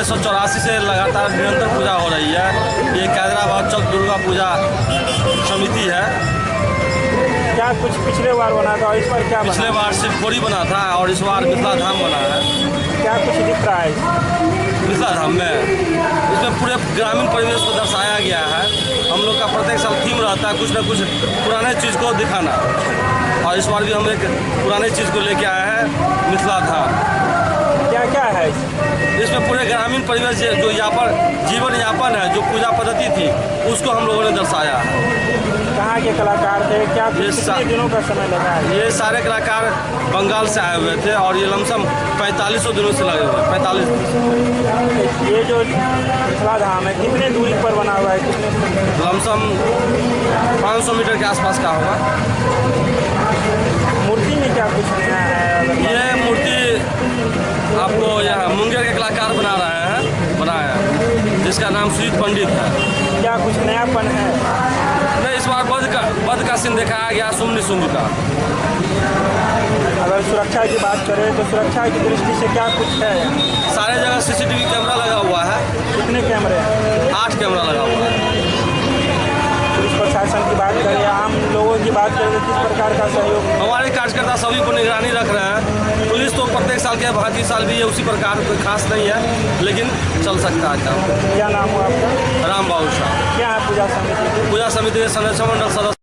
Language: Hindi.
1984 से लगातार निरंतर पूजा हो रही है। ये कैदराबाद चौक दुर्गा पूजा समिति है। क्या कुछ पिछले बार बना था और इस बार क्या बना? पिछले बार शिवखोरी बना था और इस बार मिथिला धाम बना है। क्या कुछ दिख रहा है मिथिला धाम में इसमें पूरे ग्रामीण परिवेश को दर्शाया गया है। हम लोग का प्रत्येक साल थीम रहता है कुछ न कुछ पुराने चीज़ को दिखाना, और इस बार भी हम एक पुराने चीज़ को लेके आए हैं, मिथिला धाम। क्या क्या है इसमें पूरे ग्रामीण परिवेश जो यहाँ पर जीवन यापन है, जो पूजा पद्धति थी, उसको हम लोगों ने दर्शाया है। कहाँ के कलाकार थे? क्या कितने दिनों का समय लगा है? ये सारे कलाकार बंगाल से आए हुए थे और ये लमसम 4500 दिनों से लगे हुए हैं। 45 ये जो मिथिला धाम है कितने दूरी पर बना हुआ है? कितने लमसम 500 मीटर के आसपास का होगा। मूर्ति में क्या कुछ नया है? ये मूर्ति आपको यहाँ मुंगेर के कलाकार बनाया है, जिसका नाम सुजीत पंडित है। क्या कुछ नयापन है? नहीं, इस बार वध का सीन दिखाया गया, सुम्नी सुम्नी का। अगर सुरक्षा की बात करें तो सुरक्षा की दृष्टि से क्या कुछ है? सारे जगह CCTV कैमरा लगा हुआ है। कितने कैमरे हैं? 8 कैमरा लगा हुआ है। पुलिस प्रशासन की बात करें, आम लोगों की बात करें तो किस प्रकार का सहयोग? हमारे कार्यकर्ता सभी को निगरानी रख रहे हैं। पुलिस तो प्रत्येक साल के भांति साल भी है, उसी प्रकार कोई खास नहीं है, लेकिन चल सकता है काम। क्या नाम हुआ आपका? राम बाबू शाह, क्या है पूजा समिति? पूजा समिति के संरक्षण मंडल सदस्य।